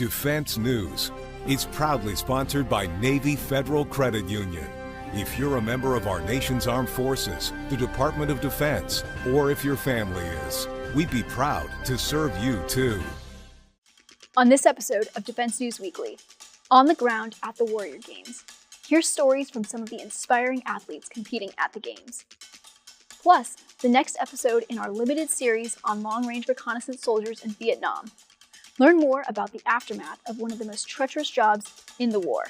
Defense News. It's proudly sponsored by Navy Federal Credit Union. If you're a member of our nation's armed forces, the Department of Defense, or if your family is, we'd be proud to serve you too. On this episode of Defense News Weekly, on the ground at the Warrior Games, hear stories from some of the inspiring athletes competing at the Games. Plus, the next episode in our limited series on long-range reconnaissance soldiers in Vietnam. Learn more about the aftermath of one of the most treacherous jobs in the war.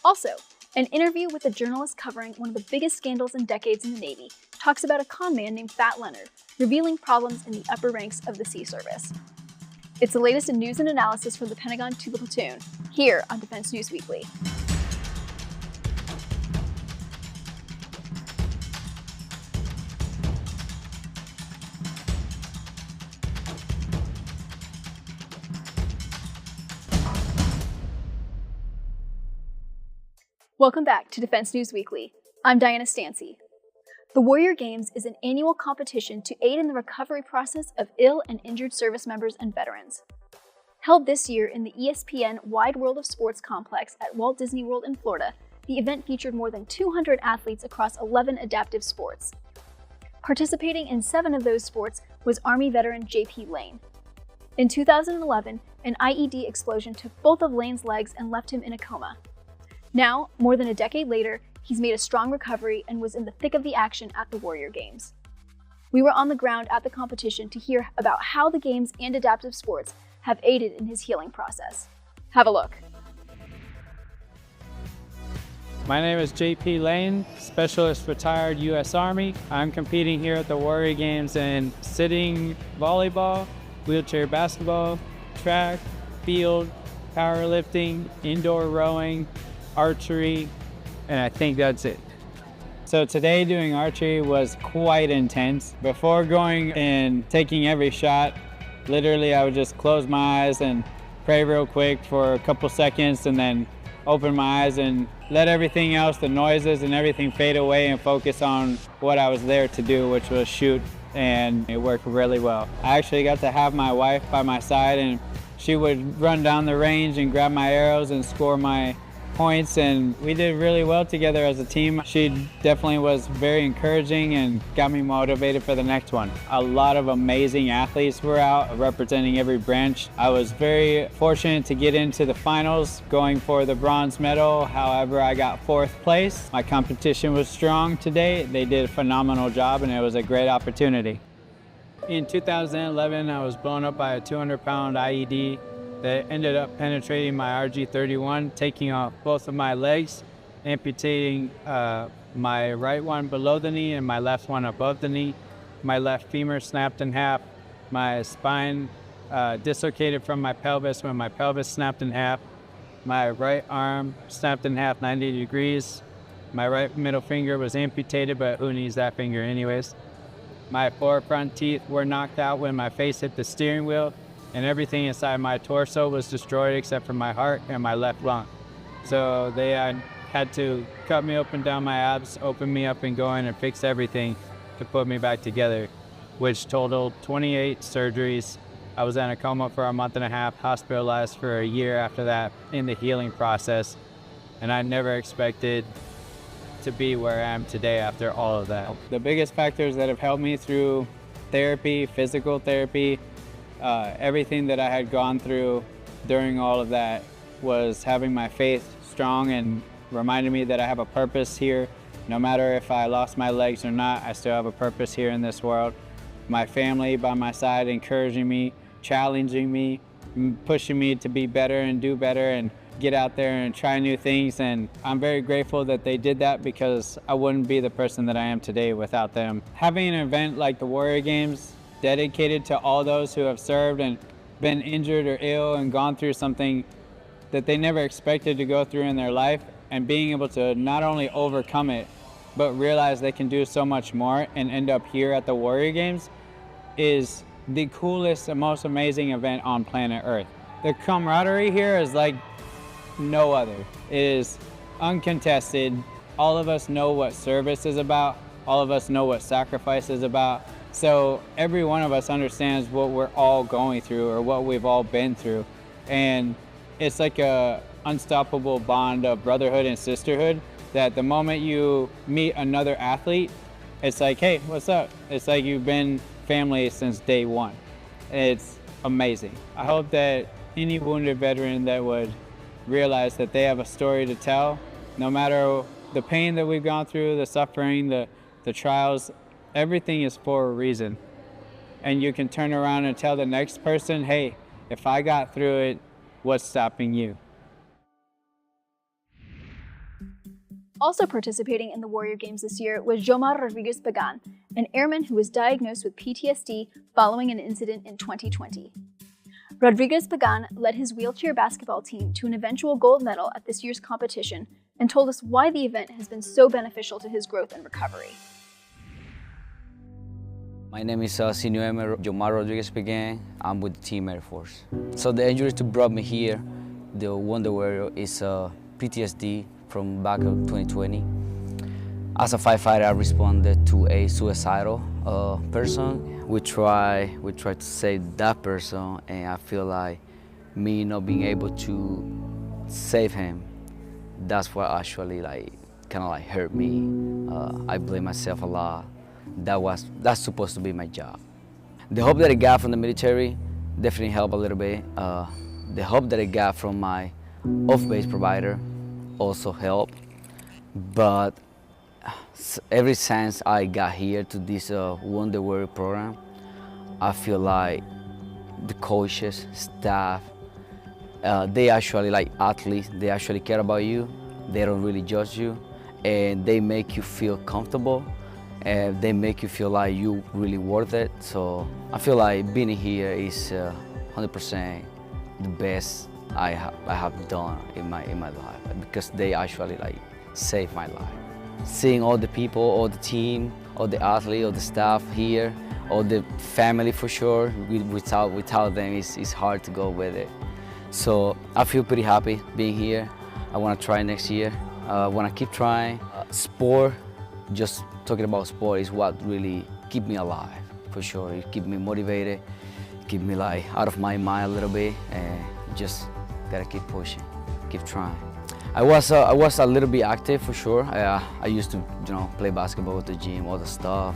Also, an interview with a journalist covering one of the biggest scandals in decades in the Navy talks about a con man named Fat Leonard, revealing problems in the upper ranks of the Sea Service. It's the latest in news and analysis from the Pentagon to the platoon, here on Defense News Weekly. Welcome back to Defense News Weekly. I'm Diana Stancy. The Warrior Games is an annual competition to aid in the recovery process of ill and injured service members and veterans. Held this year in the ESPN Wide World of Sports complex at Walt Disney World in Florida, the event featured more than 200 athletes across 11 adaptive sports. Participating in 7 of those sports was Army veteran J.P. Lane. In 2011, an IED explosion took both of Lane's legs and left him in a coma. Now, more than a decade later, he's made a strong recovery and was in the thick of the action at the Warrior Games. We were on the ground at the competition to hear about how the Games and adaptive sports have aided in his healing process. Have a look. My name is J.P. Lane, Specialist Retired U.S. Army. I'm competing here at the Warrior Games in sitting volleyball, wheelchair basketball, track, field, powerlifting, indoor rowing, archery, and I think that's it. So today doing archery was quite intense. Before going and taking every shot, literally I would just close my eyes and pray real quick for a couple seconds and then open my eyes and let everything else, the noises and everything, fade away and focus on what I was there to do, which was shoot, and it worked really well. I actually got to have my wife by my side, and she would run down the range and grab my arrows and score my points, and we did really well together as a team. She definitely was very encouraging and got me motivated for the next one. A lot of amazing athletes were out representing every branch. I was very fortunate to get into the finals going for the bronze medal. However, I got 4th place. My competition was strong today. They did a phenomenal job and it was a great opportunity. In 2011, I was blown up by a 200-pound IED that ended up penetrating my RG-31, taking off both of my legs, amputating my right one below the knee and my left one above the knee. My left femur snapped in half, my spine dislocated from my pelvis when my pelvis snapped in half, my right arm snapped in half 90 degrees, my right middle finger was amputated, but who needs that finger anyways. My 4 front teeth were knocked out when my face hit the steering wheel, and everything inside my torso was destroyed except for my heart and my left lung. So they had to cut me open down my abs, open me up and go in and fix everything to put me back together, which totaled 28 surgeries. I was in a coma for a month and a half, hospitalized for a year after that in the healing process, and I never expected to be where I am today after all of that. The biggest factors that have helped me through therapy, physical therapy, everything that I had gone through during all of that was having my faith strong and reminding me that I have a purpose here. No matter if I lost my legs or not, I still have a purpose here in this world. My family by my side encouraging me, challenging me, pushing me to be better and do better and get out there and try new things. And I'm very grateful that they did that because I wouldn't be the person that I am today without them. Having an event like the Warrior Games dedicated to all those who have served and been injured or ill and gone through something that they never expected to go through in their life, and being able to not only overcome it, but realize they can do so much more and end up here at the Warrior Games is the coolest and most amazing event on planet Earth. The camaraderie here is like no other. It is uncontested. All of us know what service is about. All of us know what sacrifice is about. So every one of us understands what we're all going through or what we've all been through. And it's like a unstoppable bond of brotherhood and sisterhood that the moment you meet another athlete, it's like, hey, what's up? It's like you've been family since day one. It's amazing. I hope that any wounded veteran that would realize that they have a story to tell, no matter the pain that we've gone through, the suffering, the trials, everything is for a reason. And you can turn around and tell the next person, hey, if I got through it, what's stopping you? Also participating in the Warrior Games this year was Jomar Rodriguez Pagan, an airman who was diagnosed with PTSD following an incident in 2020. Rodriguez Pagan led his wheelchair basketball team to an eventual gold medal at this year's competition and told us why the event has been so beneficial to his growth and recovery. My name is Senior Airman Jomar Rodriguez Pagan. I'm with the Team Air Force. So the injury that brought me here, the Wonder Warrior, is PTSD from back of 2020. As a firefighter, I responded to a suicidal person. We try to save that person, and I feel like me not being able to save him, that's what actually kind of hurt me. I blame myself a lot. That's supposed to be my job. The help that I got from the military definitely helped a little bit. The help that I got from my off-base provider also helped. But ever since I got here to this Wonder Warrior program, I feel like the coaches, staff, they actually like athletes. They actually care about you. They don't really judge you, and they make you feel comfortable. And they make you feel like you really worth it. So I feel like being here is 100% the best I have done in my life, because they actually saved my life. Seeing all the people, all the team, all the athletes, all the staff here, all the family for sure. Without them, it's hard to go with it. So I feel pretty happy being here. I want to try next year. I want to keep trying. Sport, just talking about sport is what really keep me alive, for sure. It keep me motivated, keep me out of my mind a little bit, and just gotta keep pushing, keep trying. I was a little bit active for sure. I used to play basketball at the gym, all the stuff.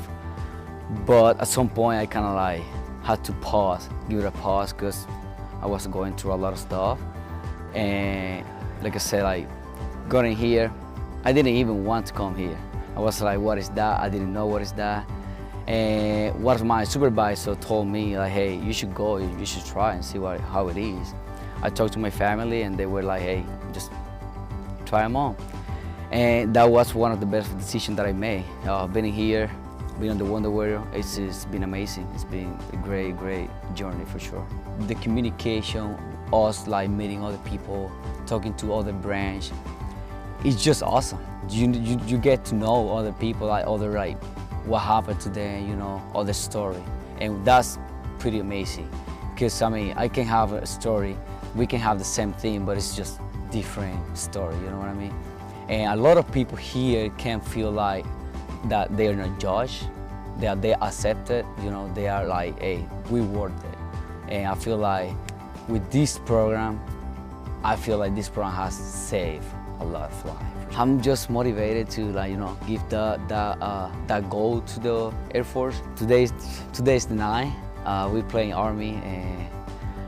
But at some point I kind of had to pause, give it a pause, because I was going through a lot of stuff. And like I said, got in here, I didn't even want to come here. I was like, what is that? I didn't know what is that. And what my supervisor told me, hey, you should go, you should try and see how it is. I talked to my family and they were like, hey, just try them on. And that was one of the best decisions that I made. Being here, being on the Wonder Warrior, it's been amazing. It's been a great, great journey for sure. The communication, us meeting other people, talking to other branch, it's just awesome. You get to know other people, what happened to them, all the story. And that's pretty amazing. Because I can have a story, we can have the same thing, but it's just different story, you know what I mean? And a lot of people here can feel that they are not judged, that they accept it, they are hey, we worth it. And I feel like with this program, this program has saved a lot of lives. I'm just motivated to give that goal to the Air Force. Today's the night. We're playing Army, and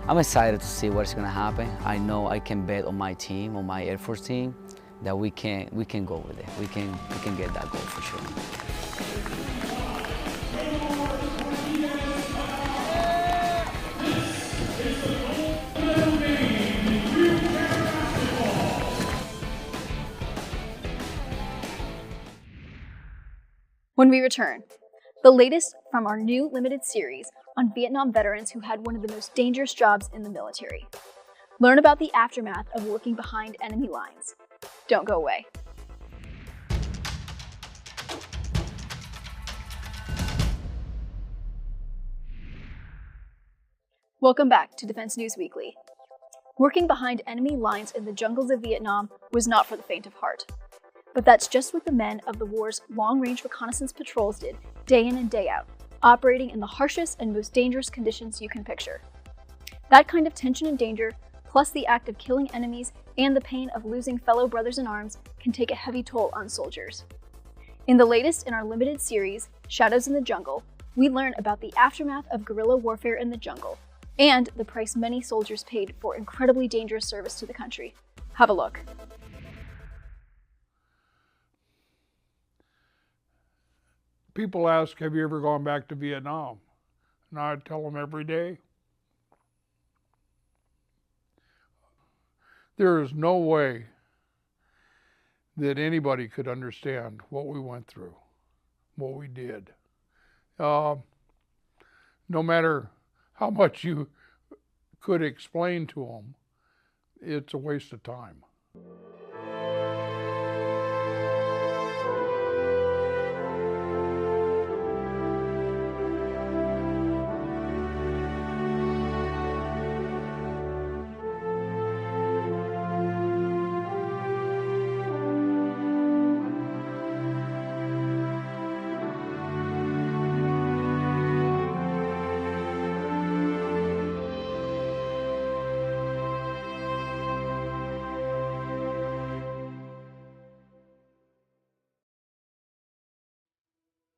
I'm excited to see what's gonna happen. I know I can bet on my team, on my Air Force team, that we can go with it. We can get that goal for sure. When we return, the latest from our new limited series on Vietnam veterans who had one of the most dangerous jobs in the military. Learn about the aftermath of working behind enemy lines. Don't go away. Welcome back to Defense News Weekly. Working behind enemy lines in the jungles of Vietnam was not for the faint of heart. But that's just what the men of the war's long-range reconnaissance patrols did day in and day out, operating in the harshest and most dangerous conditions you can picture. That kind of tension and danger plus the act of killing enemies and the pain of losing fellow brothers in arms can take a heavy toll on soldiers. In the latest in our limited series, Shadows in the Jungle, we learn about the aftermath of guerrilla warfare in the jungle and the price many soldiers paid for incredibly dangerous service to the country. Have a look. People ask, have you ever gone back to Vietnam? And I tell them every day. There is no way that anybody could understand what we went through, what we did. No matter how much you could explain to them, it's a waste of time.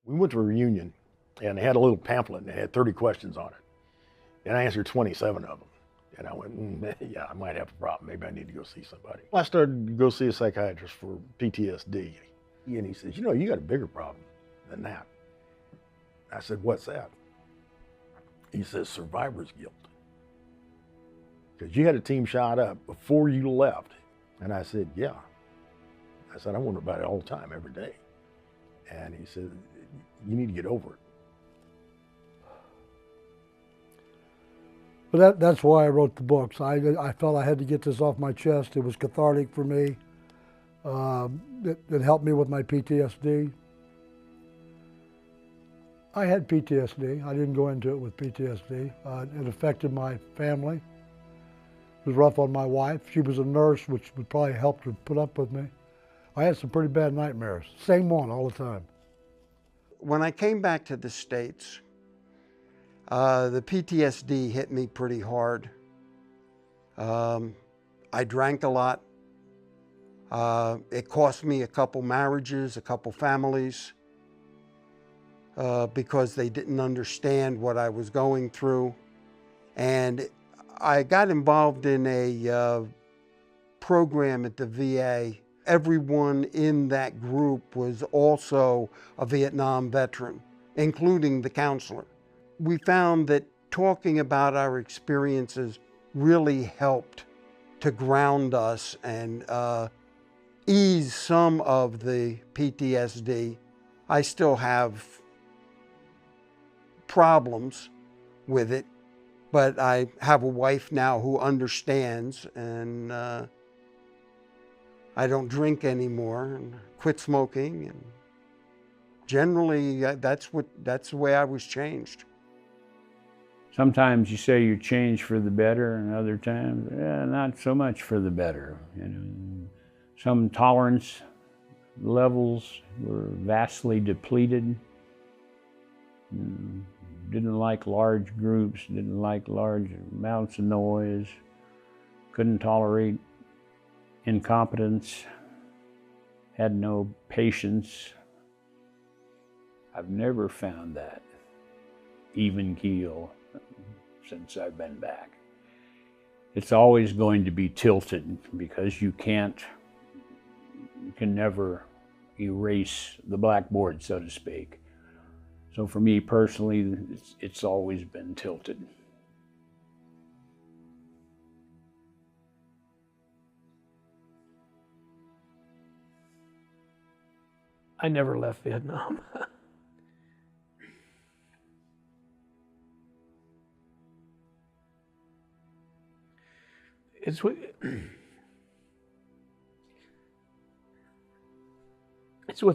We went to a reunion and they had a little pamphlet and it had 30 questions on it. And I answered 27 of them. And I went, yeah, I might have a problem. Maybe I need to go see somebody. I started to go see a psychiatrist for PTSD. And he says, you know, you got a bigger problem than that. I said, what's that? He says, survivor's guilt. Because you had a team shot up before you left. And I said, yeah. I said, I wonder about it all the time, every day. And he said, you need to get over it. But that's why I wrote the books. I felt I had to get this off my chest. It was cathartic for me. It helped me with my PTSD. I had PTSD. I didn't go into it with PTSD. It affected my family. It was rough on my wife. She was a nurse, which would probably help to put up with me. I had some pretty bad nightmares. Same one all the time. When I came back to the States, the PTSD hit me pretty hard. I drank a lot. It cost me a couple marriages, a couple families, because they didn't understand what I was going through. And I got involved in a program at the VA. Everyone in that group was also a Vietnam veteran, including the counselor. We found that talking about our experiences really helped to ground us and ease some of the PTSD. I still have problems with it, but I have a wife now who understands, and I don't drink anymore and quit smoking, and generally that's the way I was changed. Sometimes you say you're changed for the better, and other times, not so much for the better. You know, some tolerance levels were vastly depleted. Didn't like large groups, didn't like large amounts of noise, couldn't tolerate incompetence, had no patience. I've never found that even keel since I've been back. It's always going to be tilted because you can never erase the blackboard, so to speak. So for me personally, it's always been tilted. I never left Vietnam. It's with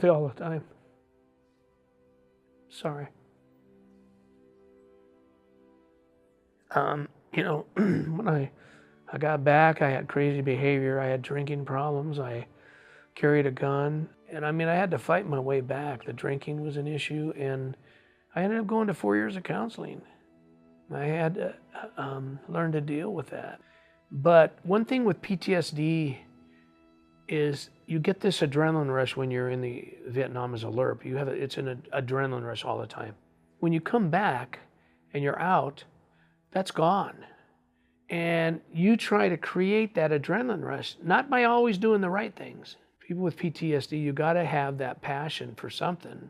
you all the time. Sorry. You know, when I got back, I had crazy behavior. I had drinking problems. I carried a gun. And I mean, I had to fight my way back. The drinking was an issue, and I ended up going to 4 years of counseling. I had to learn to deal with that. But one thing with PTSD is you get this adrenaline rush when you're in the Vietnam as a LRRP. It's an adrenaline rush all the time. When you come back and you're out, that's gone. And you try to create that adrenaline rush, not by always doing the right things. People with PTSD, you gotta have that passion for something.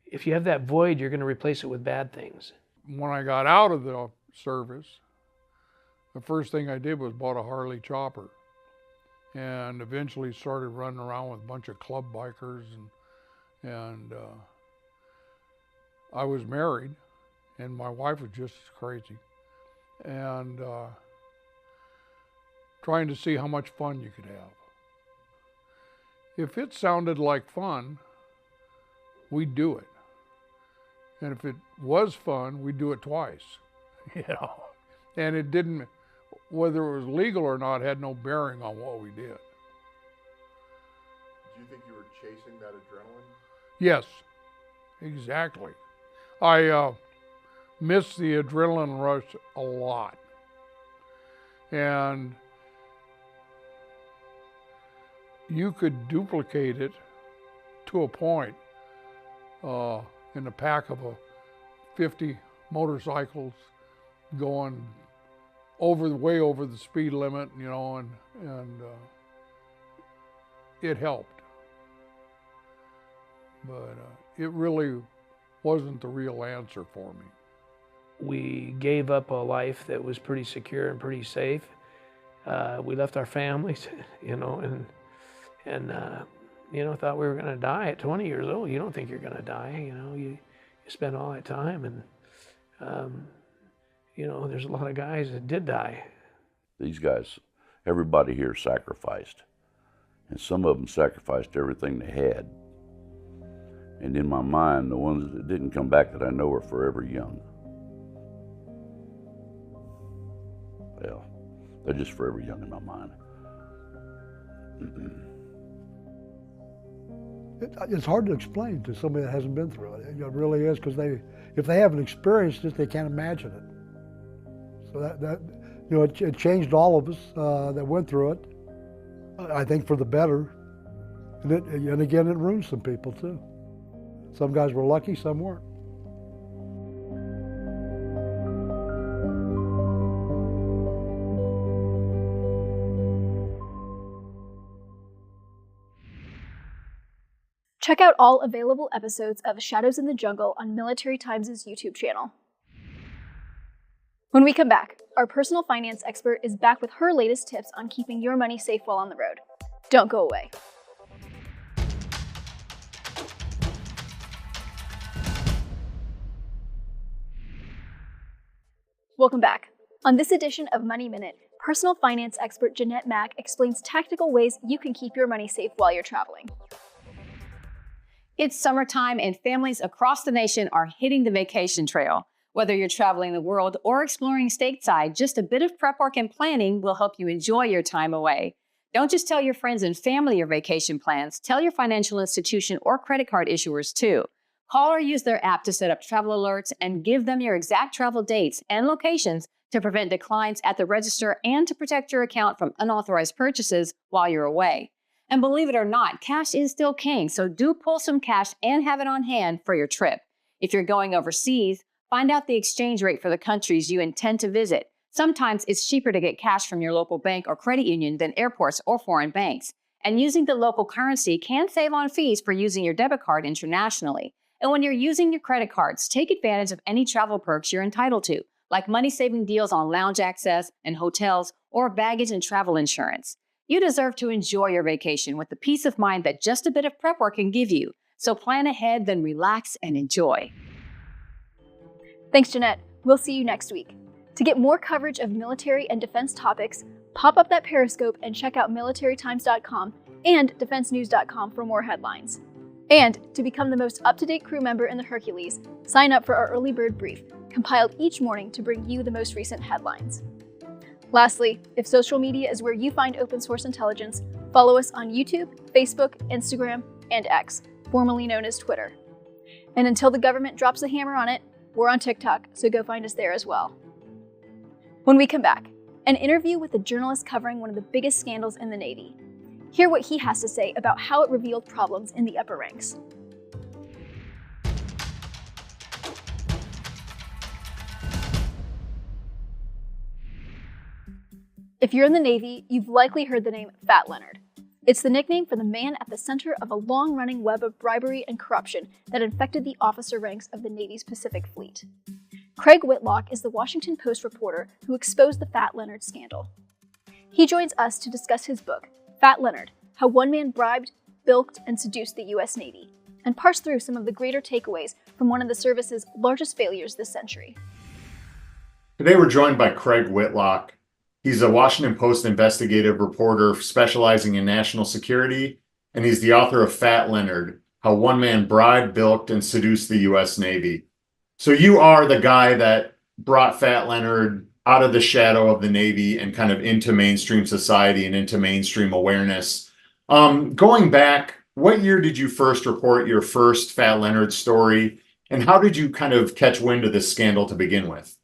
If you have that void, you're gonna replace it with bad things. When I got out of the service, the first thing I did was bought a Harley chopper, and eventually started running around with a bunch of club bikers, and I was married, and my wife was just as crazy, and trying to see how much fun you could have. If it sounded like fun, we'd do it. And if it was fun, we'd do it twice, you know. And it didn't, whether it was legal or not, had no bearing on what we did. Do you think you were chasing that adrenaline? Yes, exactly. I miss the adrenaline rush a lot. And you could duplicate it to a point in the pack of 50 motorcycles going way over the speed limit, you know, and it helped. But it really wasn't the real answer for me. We gave up a life that was pretty secure and pretty safe. We left our families, you know, and you know, thought we were gonna die at 20 years old. You don't think you're gonna die, you know, you spend all that time, and you know, there's a lot of guys that did die. These guys, everybody here sacrificed, and some of them sacrificed everything they had. And in my mind, the ones that didn't come back that I know are forever young. Well, they're just forever young in my mind. It's hard to explain to somebody that hasn't been through it. It really is, because if they haven't experienced it, they can't imagine it. So that you know, it changed all of us that went through it. I think for the better. And again, it ruined some people too. Some guys were lucky, some weren't. Check out all available episodes of Shadows in the Jungle on Military Times' YouTube channel. When we come back, our personal finance expert is back with her latest tips on keeping your money safe while on the road. Don't go away. Welcome back. On this edition of Money Minute, personal finance expert Jeanette Mack explains tactical ways you can keep your money safe while you're traveling. It's summertime and families across the nation are hitting the vacation trail. Whether you're traveling the world or exploring stateside, just a bit of prep work and planning will help you enjoy your time away. Don't just tell your friends and family your vacation plans, tell your financial institution or credit card issuers too. Call or use their app to set up travel alerts and give them your exact travel dates and locations to prevent declines at the register and to protect your account from unauthorized purchases while you're away. And believe it or not, cash is still king, so do pull some cash and have it on hand for your trip. If you're going overseas, find out the exchange rate for the countries you intend to visit. Sometimes it's cheaper to get cash from your local bank or credit union than airports or foreign banks. And using the local currency can save on fees for using your debit card internationally. And when you're using your credit cards, take advantage of any travel perks you're entitled to, like money-saving deals on lounge access and hotels or baggage and travel insurance. You deserve to enjoy your vacation with the peace of mind that just a bit of prep work can give you. So plan ahead, then relax and enjoy. Thanks, Jeanette. We'll see you next week. To get more coverage of military and defense topics, pop up that Periscope and check out militarytimes.com and defensenews.com for more headlines. And to become the most up-to-date crew member in the Hercules, sign up for our early bird brief, compiled each morning to bring you the most recent headlines. Lastly, if social media is where you find open source intelligence, follow us on YouTube, Facebook, Instagram, and X, formerly known as Twitter. And until the government drops the hammer on it, we're on TikTok, so go find us there as well. When we come back, an interview with a journalist covering one of the biggest scandals in the Navy. Hear what he has to say about how it revealed problems in the upper ranks. If you're in the Navy, you've likely heard the name Fat Leonard. It's the nickname for the man at the center of a long-running web of bribery and corruption that infected the officer ranks of the Navy's Pacific Fleet. Craig Whitlock is the Washington Post reporter who exposed the Fat Leonard scandal. He joins us to discuss his book, Fat Leonard: How One Man Bribed, Bilked, and Seduced the U.S. Navy, and parse through some of the greater takeaways from one of the service's largest failures this century. Today we're joined by Craig Whitlock. He's a Washington Post investigative reporter specializing in national security, and he's the author of Fat Leonard: How One Man Bribed, Bilked, and Seduced the U.S. Navy. So you are the guy that brought Fat Leonard out of the shadow of the Navy and kind of into mainstream society and into mainstream awareness. Going back, what year did you first report your first Fat Leonard story, and how did you kind of catch wind of this scandal to begin with?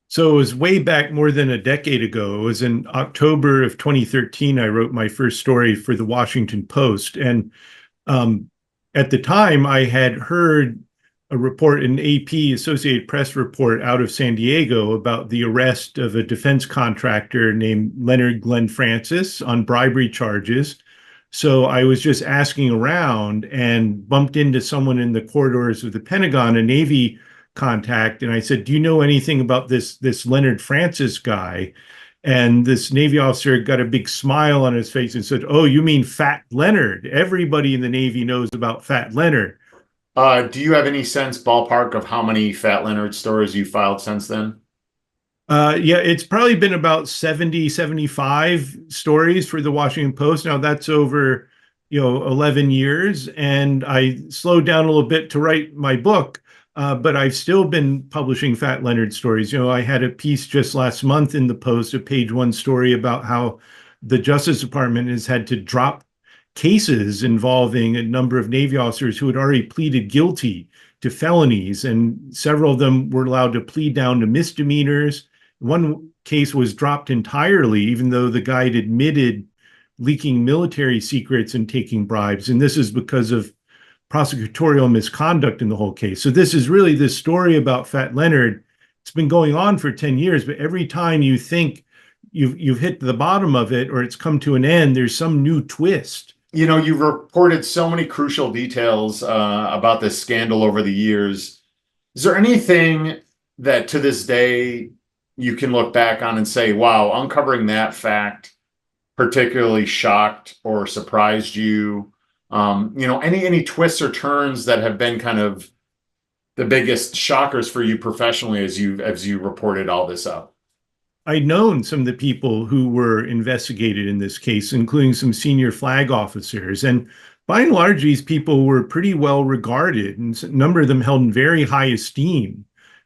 So it was way back more than a decade ago. It was in October of 2013, I wrote my first story for the Washington Post. And at the time, I had heard a report, an AP, Associated Press report out of San Diego about the arrest of a defense contractor named Leonard Glenn Francis on bribery charges. So I was just asking around and bumped into someone in the corridors of the Pentagon, a Navy contact, and I said, do you know anything about this Leonard Francis guy? And this Navy officer got a big smile on his face and said, oh, you mean Fat Leonard? Everybody in the Navy knows about Fat Leonard. Do you have any sense, ballpark, of how many Fat Leonard stories you filed since then? Yeah, it's probably been about 70, 75 stories for the Washington Post. Now that's over, 11 years. And I slowed down a little bit to write my book. But I've still been publishing Fat Leonard stories. I had a piece just last month in the Post, a page one story about how the Justice Department has had to drop cases involving a number of Navy officers who had already pleaded guilty to felonies, and several of them were allowed to plead down to misdemeanors. One case was dropped entirely, even though the guy had admitted leaking military secrets and taking bribes. And this is because of prosecutorial misconduct in the whole case. So this is really this story about Fat Leonard. It's been going on for 10 years, but every time you think you've hit the bottom of it or it's come to an end, there's some new twist. You've reported so many crucial details about this scandal over the years. Is there anything that to this day you can look back on and say, wow, uncovering that fact particularly shocked or surprised you? Any twists or turns that have been kind of the biggest shockers for you professionally as you reported all this up? I'd known some of the people who were investigated in this case, including some senior flag officers. And by and large, these people were pretty well regarded, and a number of them held in very high esteem.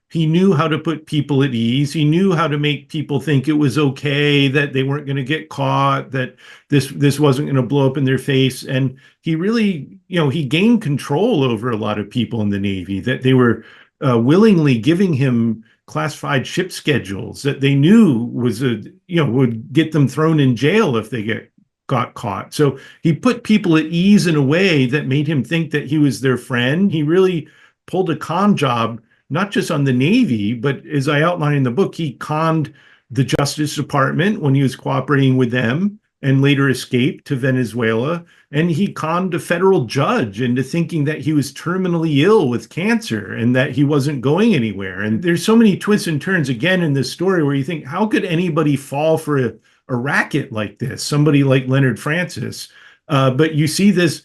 He knew how to put people at ease. He knew how to make people think it was okay, that they weren't going to get caught, that this wasn't going to blow up in their face. And he really, he gained control over a lot of people in the Navy, that they were willingly giving him classified ship schedules that they knew would get them thrown in jail if they got caught. So he put people at ease in a way that made him think that he was their friend. He really pulled a con job, not just on the Navy, but as I outline in the book, he conned the Justice Department when he was cooperating with them and later escaped to Venezuela. And he conned a federal judge into thinking that he was terminally ill with cancer and that he wasn't going anywhere. And there's so many twists and turns again in this story where you think, how could anybody fall for a racket like this? Somebody like Leonard Francis. But you see this,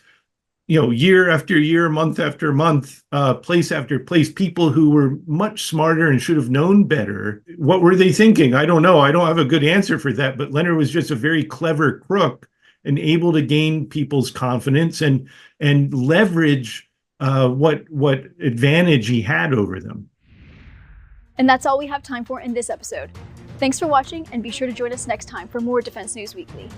year after year, month after month, place after place, people who were much smarter and should have known better. What were they thinking? I don't know. I don't have a good answer for that. But Leonard was just a very clever crook and able to gain people's confidence and leverage what advantage he had over them. And that's all we have time for in this episode. Thanks for watching, and be sure to join us next time for more Defense News Weekly.